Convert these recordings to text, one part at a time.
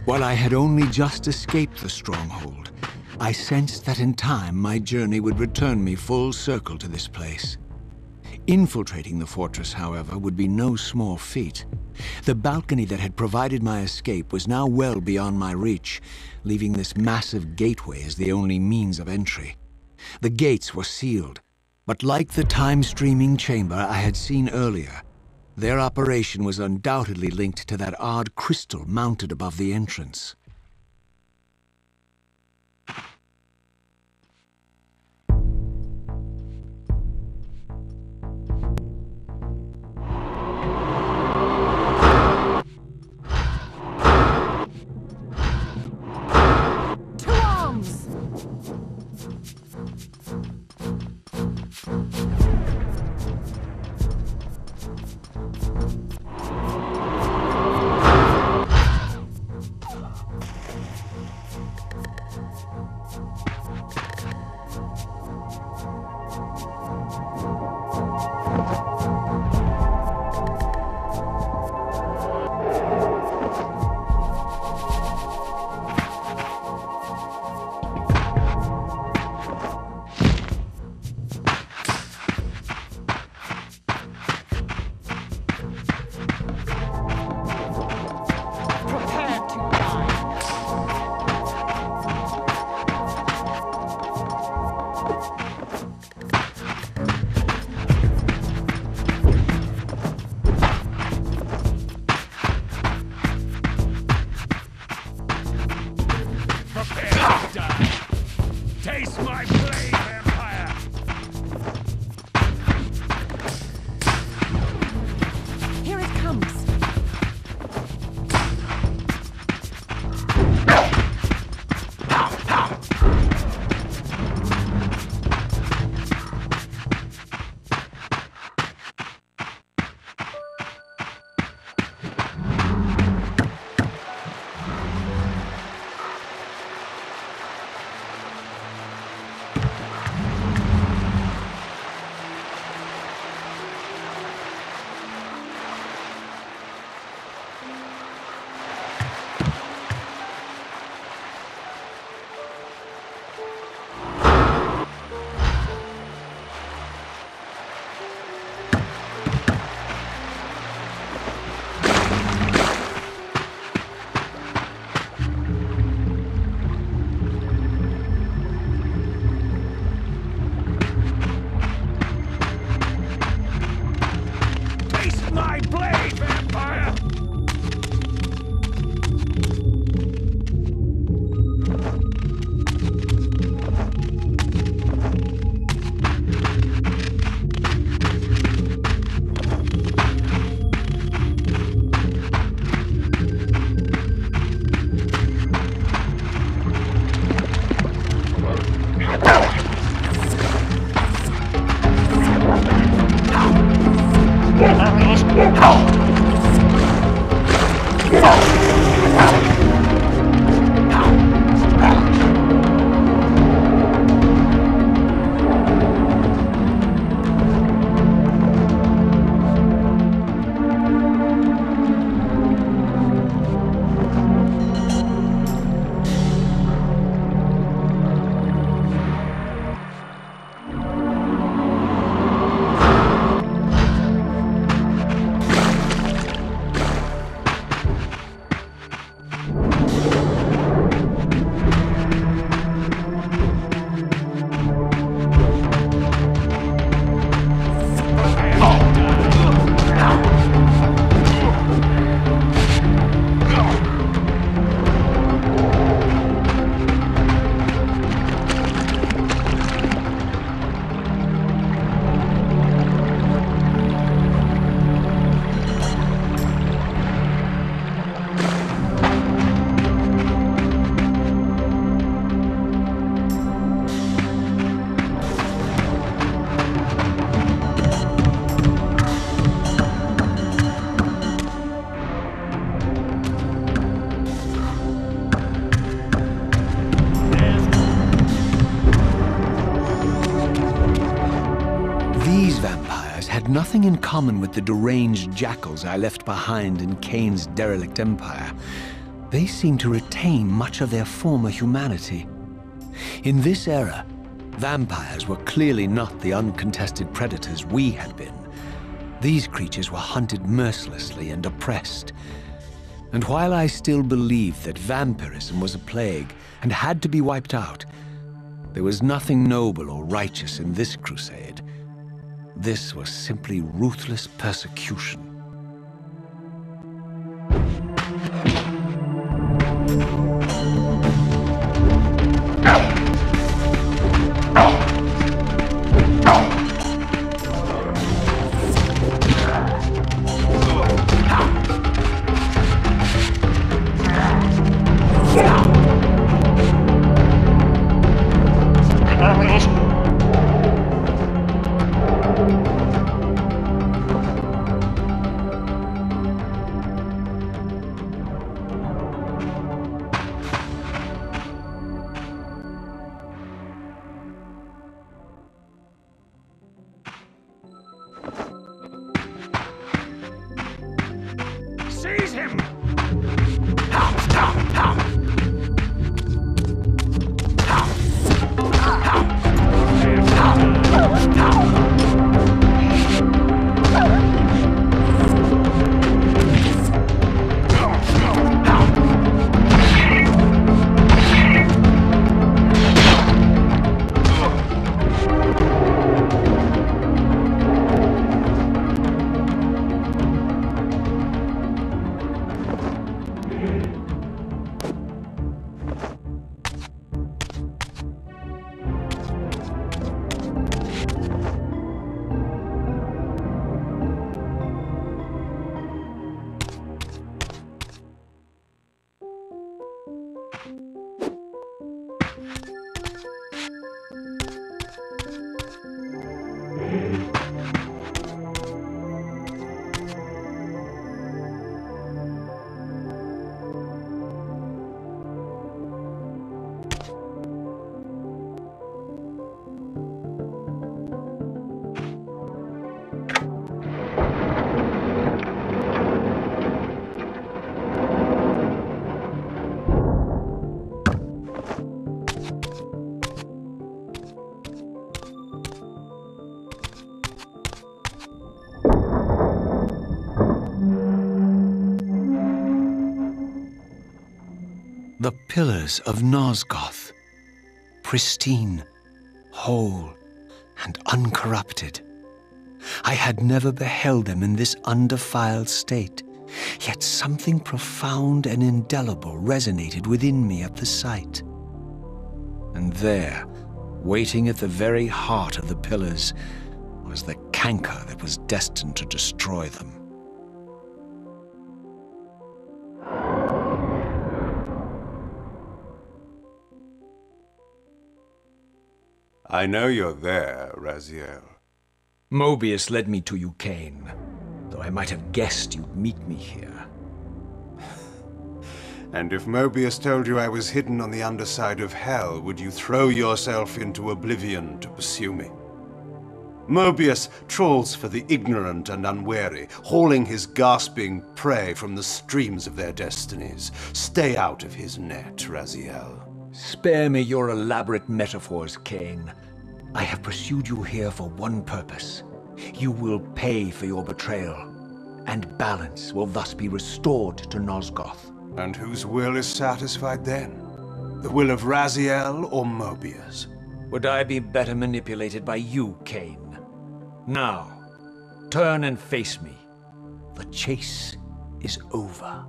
While I had only just escaped the stronghold, I sensed that in time my journey would return me full circle to this place. Infiltrating the fortress, however, would be no small feat. The balcony that had provided my escape was now well beyond my reach, leaving this massive gateway as the only means of entry. The gates were sealed, but like the time-streaming chamber I had seen earlier, their operation was undoubtedly linked to that odd crystal mounted above the entrance. Nothing in common with the deranged jackals I left behind in Kane's derelict empire, They seem to retain much of their former humanity. In this era, vampires were clearly not the uncontested predators we had been. These creatures were hunted mercilessly and oppressed. And while I still believed that vampirism was a plague and had to be wiped out, there was nothing noble or righteous in this crusade. This was simply ruthless persecution. Seize him! The pillars of Nosgoth, pristine, whole, and uncorrupted. I had never beheld them in this undefiled state, yet something profound and indelible resonated within me at the sight. And there, waiting at the very heart of the pillars, was the canker that was destined to destroy them. I know you're there, Raziel. Mobius led me to you, Cain, though I might have guessed you'd meet me here. And if Mobius told you I was hidden on the underside of hell, would you throw yourself into oblivion to pursue me? Mobius trawls for the ignorant and unwary, hauling his gasping prey from the streams of their destinies. Stay out of his net, Raziel. Spare me your elaborate metaphors, Cain. I have pursued you here for one purpose. You will pay for your betrayal, and balance will thus be restored to Nosgoth. And whose will is satisfied then? The will of Raziel or Mobius? Would I be better manipulated by you, Cain? Now, turn and face me. The chase is over.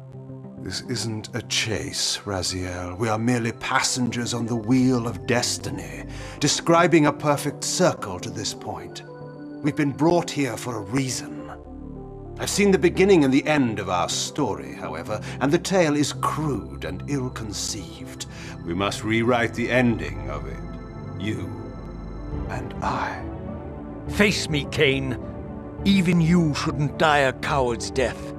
This isn't a chase, Raziel. We are merely passengers on the wheel of destiny, describing a perfect circle to this point. We've been brought here for a reason. I've seen the beginning and the end of our story, however, and the tale is crude and ill-conceived. We must rewrite the ending of it. You and I. Face me, Cain. Even you shouldn't die a coward's death.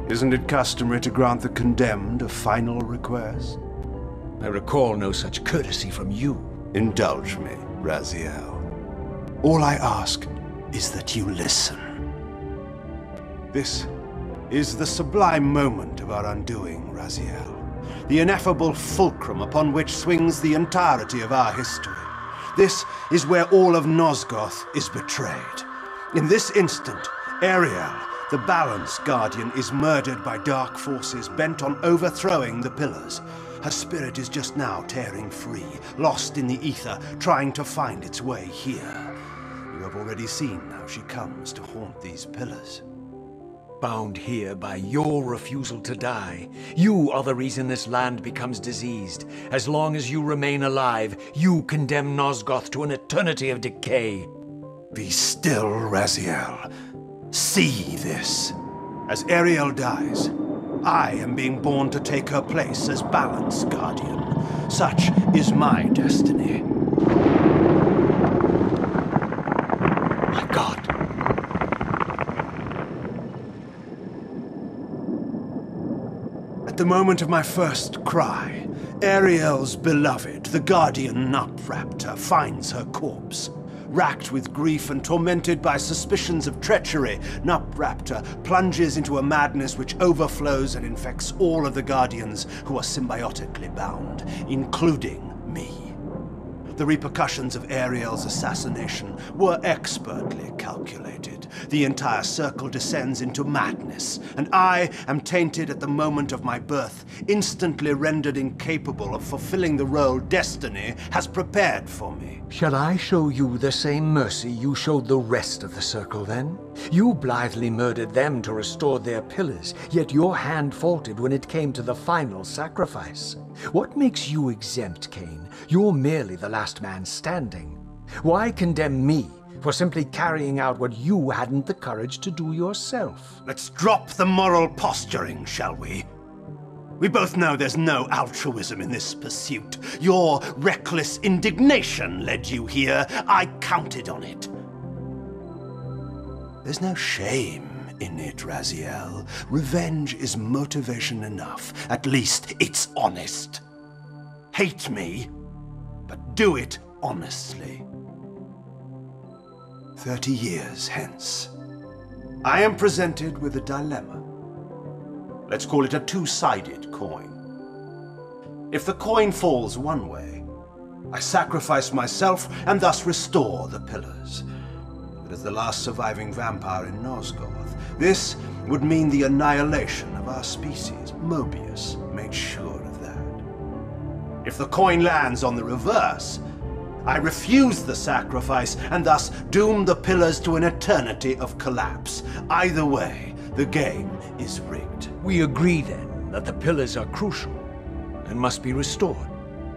Isn't it customary to grant the condemned a final request? I recall no such courtesy from you. Indulge me, Raziel. All I ask is that you listen. This is the sublime moment of our undoing, Raziel. The ineffable fulcrum upon which swings the entirety of our history. This is where all of Nosgoth is betrayed. In this instant, Ariel, the Balance Guardian, is murdered by dark forces bent on overthrowing the Pillars. Her spirit is just now tearing free, lost in the ether, trying to find its way here. You have already seen how she comes to haunt these Pillars. Bound here by your refusal to die. You are the reason this land becomes diseased. As long as you remain alive, you condemn Nosgoth to an eternity of decay. Be still, Raziel. See this. As Ariel dies, I am being born to take her place as Balance Guardian. Such is my destiny. My God. At the moment of my first cry, Ariel's beloved, the Guardian Nutraptor, finds her corpse. Racked with grief and tormented by suspicions of treachery, Nutraptor plunges into a madness which overflows and infects all of the Guardians who are symbiotically bound, including me. The repercussions of Ariel's assassination were expertly calculated. The entire circle descends into madness, and I am tainted at the moment of my birth, instantly rendered incapable of fulfilling the role destiny has prepared for me. Shall I show you the same mercy you showed the rest of the circle, then? You blithely murdered them to restore their pillars, yet your hand faltered when it came to the final sacrifice. What makes you exempt, Cain? You're merely the last man standing. Why condemn me for simply carrying out what you hadn't the courage to do yourself? Let's drop the moral posturing, shall we? We both know there's no altruism in this pursuit. Your reckless indignation led you here. I counted on it. There's no shame in it, Raziel. Revenge is motivation enough. At least it's honest. Hate me, but do it honestly. 30 years hence, I am presented with a dilemma. Let's call it a two-sided coin. If the coin falls one way, I sacrifice myself and thus restore the Pillars. But as the last surviving vampire in Nosgoth, this would mean the annihilation of our species. Mobius made sure of that. If the coin lands on the reverse, I refuse the sacrifice and thus doom the Pillars to an eternity of collapse. Either way, the game is rigged. We agree, then, that the pillars are crucial and must be restored.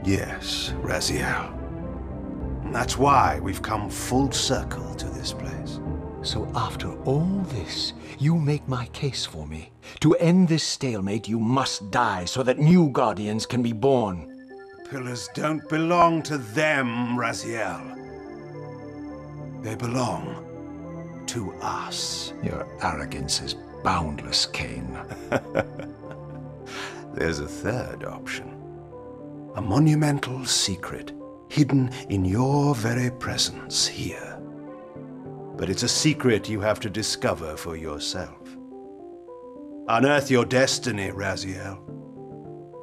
Yes, Raziel. And that's why we've come full circle to this place. So after all this, you make my case for me. To end this stalemate, you must die so that new Guardians can be born. Pillars don't belong to them, Raziel. They belong to us. Your arrogance is boundless, Cain. There's a third option. A monumental secret hidden in your very presence here. But it's a secret you have to discover for yourself. Unearth your destiny, Raziel.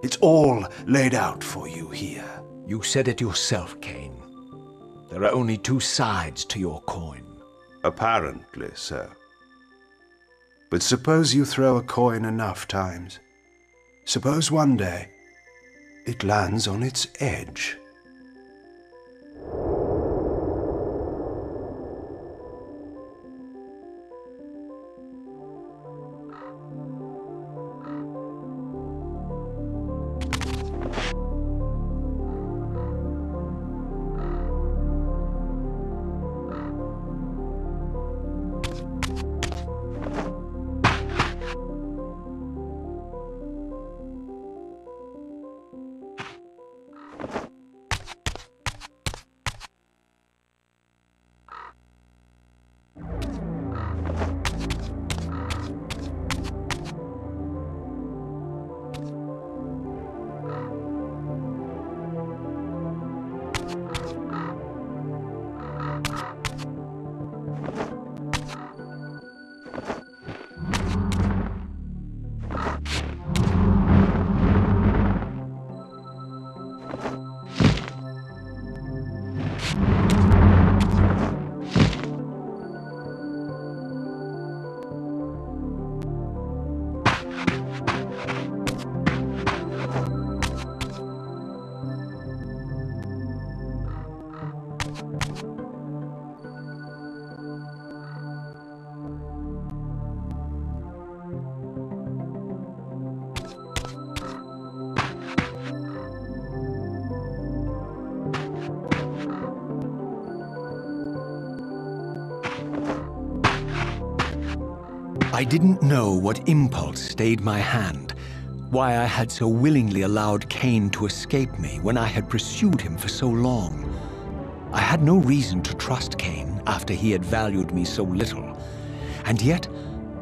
It's all laid out for you here. You said it yourself, Cain. There are only two sides to your coin. Apparently so. But suppose you throw a coin enough times. Suppose one day it lands on its edge. I didn't know what impulse stayed my hand, why I had so willingly allowed Cain to escape me when I had pursued him for so long. I had no reason to trust Cain after he had valued me so little, and yet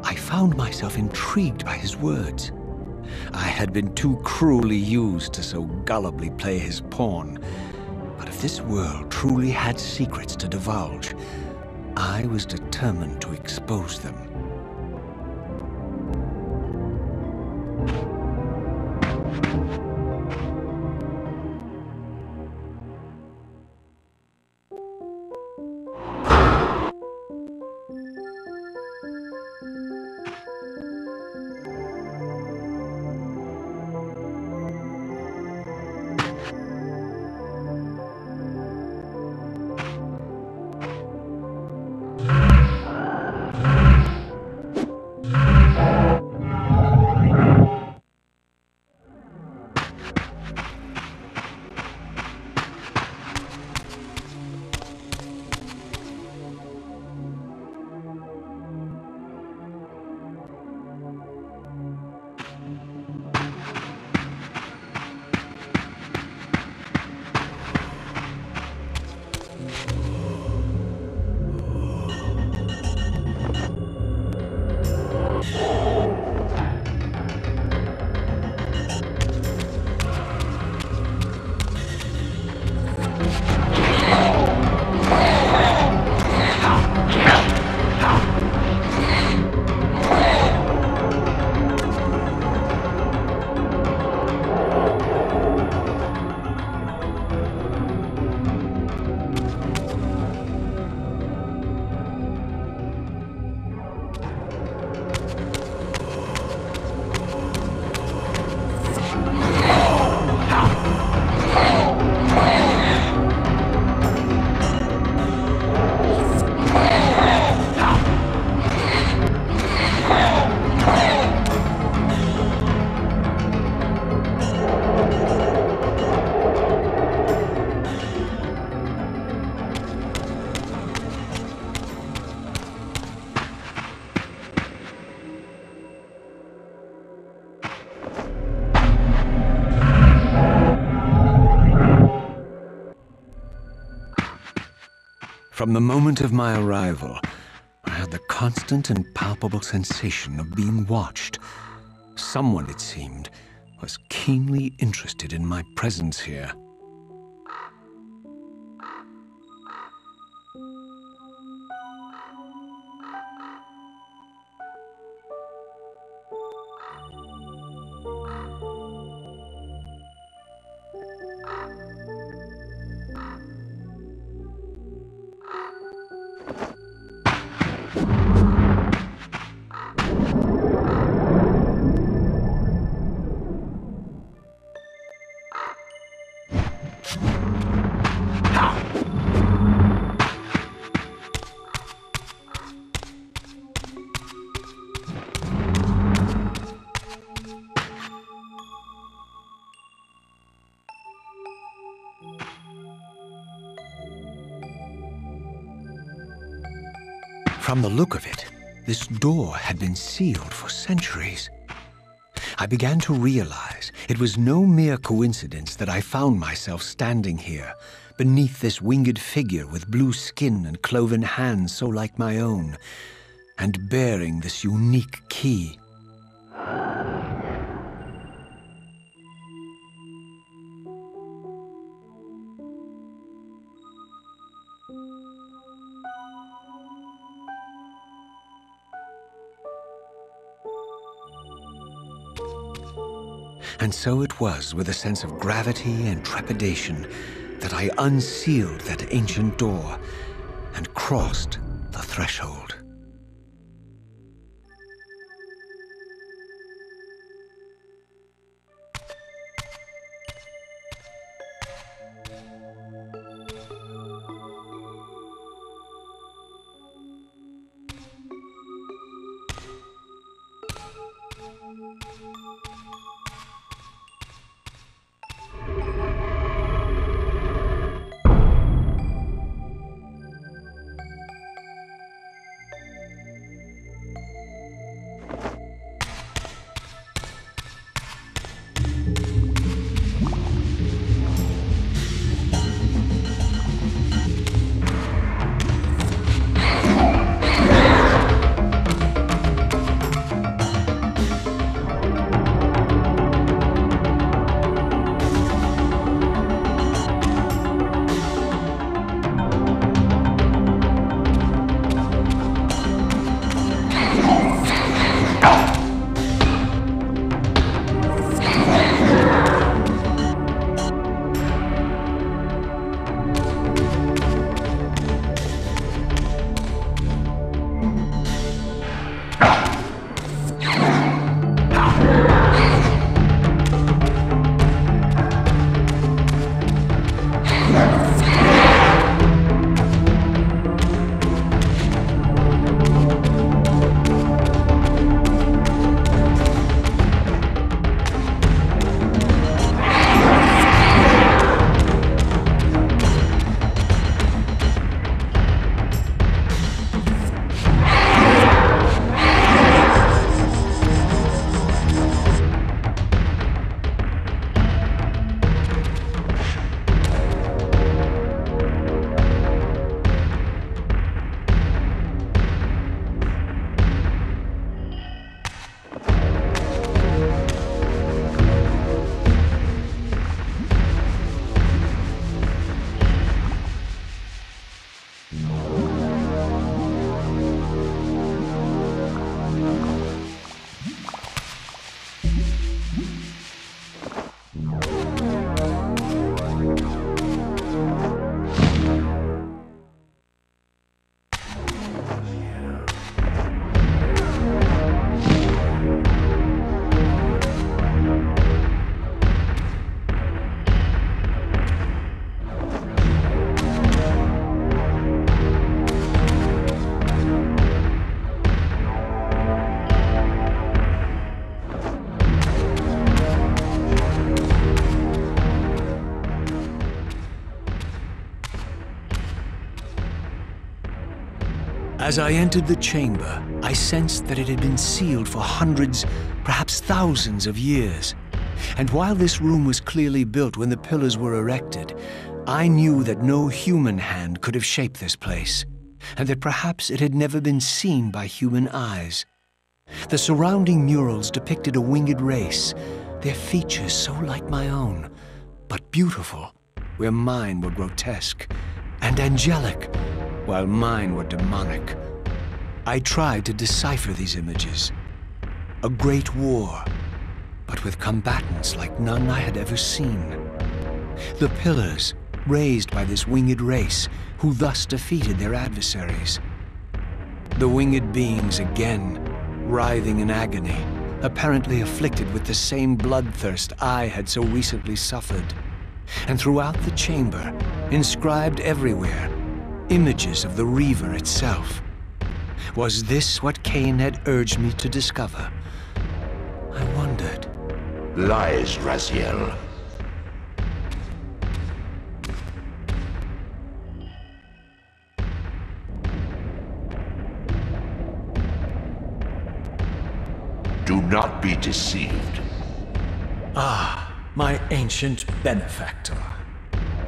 I found myself intrigued by his words. I had been too cruelly used to so gullibly play his pawn, but if this world truly had secrets to divulge, I was determined to expose them. From the moment of my arrival, I had the constant and palpable sensation of being watched. Someone, it seemed, was keenly interested in my presence here. From the look of it, this door had been sealed for centuries. I began to realize it was no mere coincidence that I found myself standing here, beneath this winged figure with blue skin and cloven hands so like my own, and bearing this unique key. And so it was with a sense of gravity and trepidation that I unsealed that ancient door and crossed the threshold. As I entered the chamber, I sensed that it had been sealed for hundreds, perhaps thousands of years. And while this room was clearly built when the pillars were erected, I knew that no human hand could have shaped this place, and that perhaps it had never been seen by human eyes. The surrounding murals depicted a winged race, their features so like my own, but beautiful, where mine were grotesque, and angelic, while mine were demonic. I tried to decipher these images. A great war, but with combatants like none I had ever seen. The pillars, raised by this winged race, who thus defeated their adversaries. The winged beings again, writhing in agony, apparently afflicted with the same bloodthirst I had so recently suffered. And throughout the chamber, inscribed everywhere, images of the Reaver itself. Was this what Cain had urged me to discover? I wondered. Lies, Raziel. Do not be deceived. Ah, my ancient benefactor.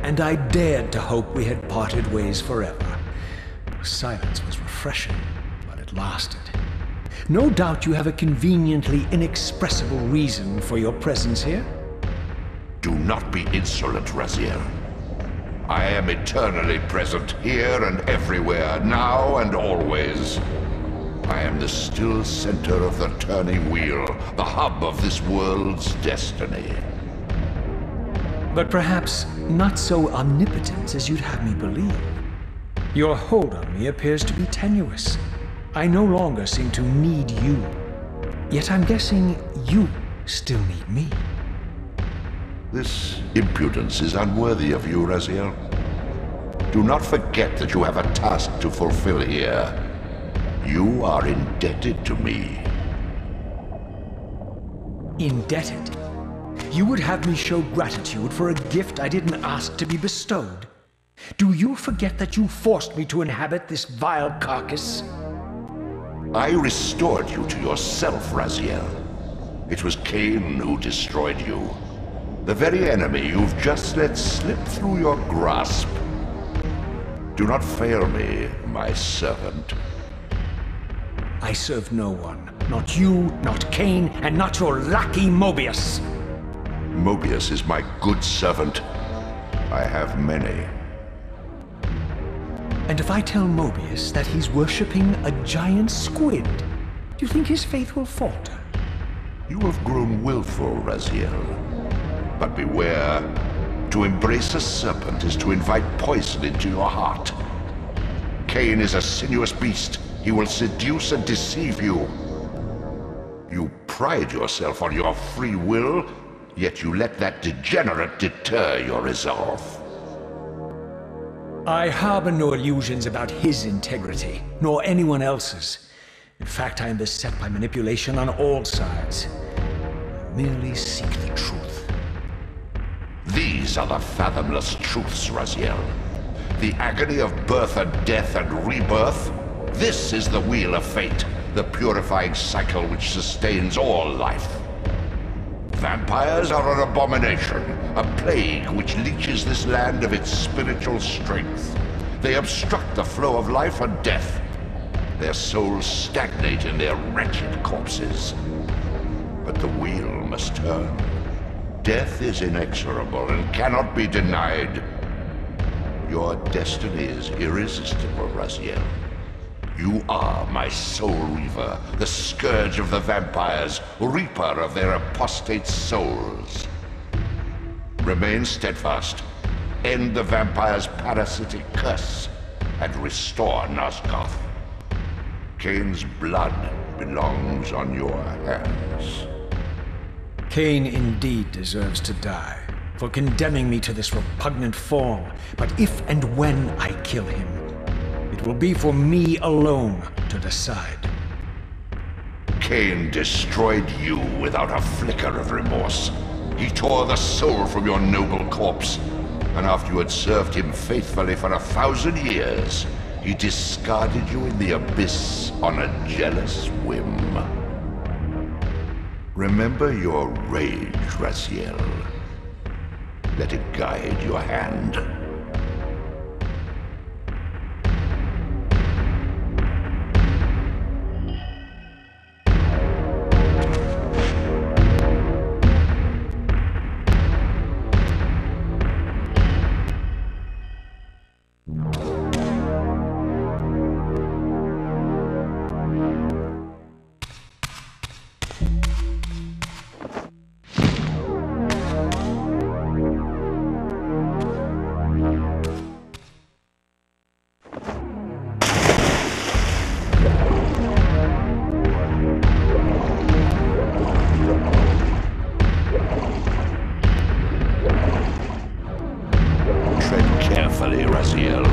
And I dared to hope we had parted ways forever. Silence was refreshing, but it lasted. No doubt you have a conveniently inexpressible reason for your presence here? Do not be insolent, Raziel. I am eternally present here and everywhere, now and always. I am the still center of the turning wheel, the hub of this world's destiny. But perhaps not so omnipotent as you'd have me believe. Your hold on me appears to be tenuous. I no longer seem to need you. Yet I'm guessing you still need me. This impudence is unworthy of you, Raziel. Do not forget that you have a task to fulfill here. You are indebted to me. Indebted? You would have me show gratitude for a gift I didn't ask to be bestowed? Do you forget that you forced me to inhabit this vile carcass? I restored you to yourself, Raziel. It was Cain who destroyed you. The very enemy you've just let slip through your grasp. Do not fail me, my servant. I serve no one. Not you, not Cain, and not your lackey Mobius. Mobius is my good servant. I have many. And if I tell Mobius that he's worshipping a giant squid, do you think his faith will falter? You have grown willful, Raziel. But beware. To embrace a serpent is to invite poison into your heart. Cain is a sinuous beast. He will seduce and deceive you. You pride yourself on your free will, yet you let that degenerate deter your resolve. I harbor no illusions about his integrity, nor anyone else's. In fact, I am beset by manipulation on all sides. I merely seek the truth. These are the fathomless truths, Raziel. The agony of birth and death and rebirth. This is the wheel of fate, the purifying cycle which sustains all life. Vampires are an abomination, a plague which leeches this land of its spiritual strength. They obstruct the flow of life and death. Their souls stagnate in their wretched corpses. But the wheel must turn. Death is inexorable and cannot be denied. Your destiny is irresistible, Raziel. You are my Soul Reaver, the scourge of the vampires, reaper of their apostate souls. Remain steadfast, end the vampire's parasitic curse, and restore Nosgoth. Cain's blood belongs on your hands. Cain indeed deserves to die for condemning me to this repugnant form. But if and when I kill him, it will be for me alone to decide. Cain destroyed you without a flicker of remorse. He tore the soul from your noble corpse, and after you had served him faithfully for 1,000 years, He discarded you in the abyss on a jealous whim. Remember your rage, Raziel. Let it guide your hand. Carefully, Raziel.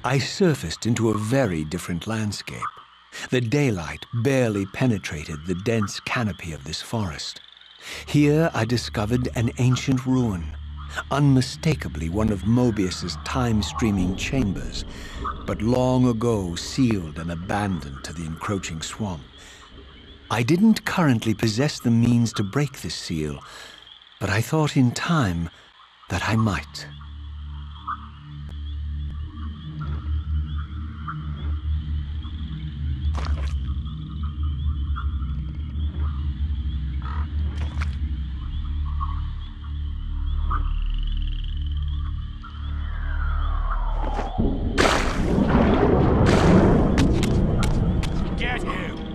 I surfaced into a very different landscape. The daylight barely penetrated the dense canopy of this forest. Here I discovered an ancient ruin, unmistakably one of Mobius's time-streaming chambers, but long ago sealed and abandoned to the encroaching swamp. I didn't currently possess the means to break this seal, but I thought in time that I might. Get him!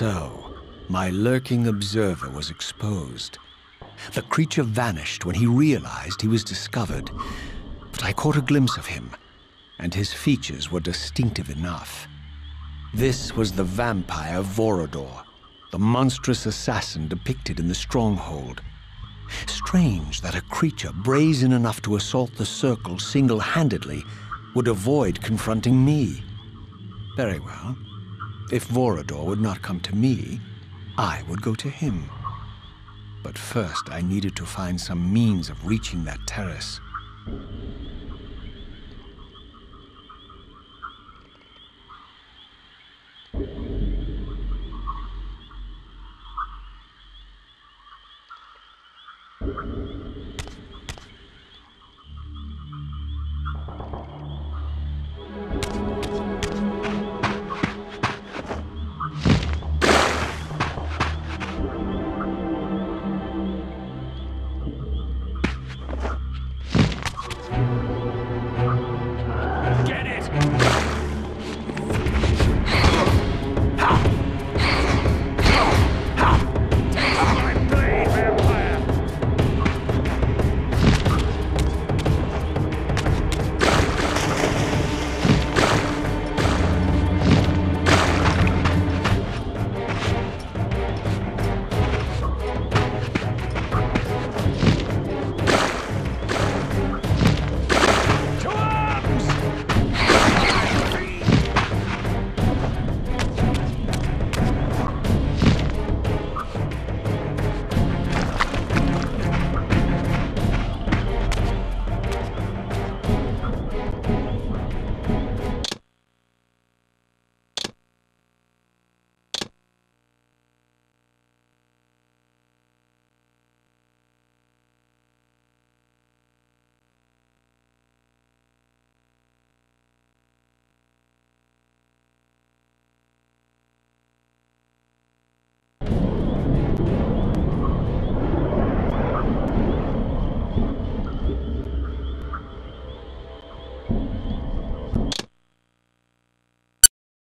So, my lurking observer was exposed. The creature vanished when he realized he was discovered, but I caught a glimpse of him, and his features were distinctive enough. This was the vampire Vorador, the monstrous assassin depicted in the stronghold. Strange that a creature brazen enough to assault the Circle single-handedly would avoid confronting me. Very well. If Vorador would not come to me, I would go to him. But first, I needed to find some means of reaching that terrace.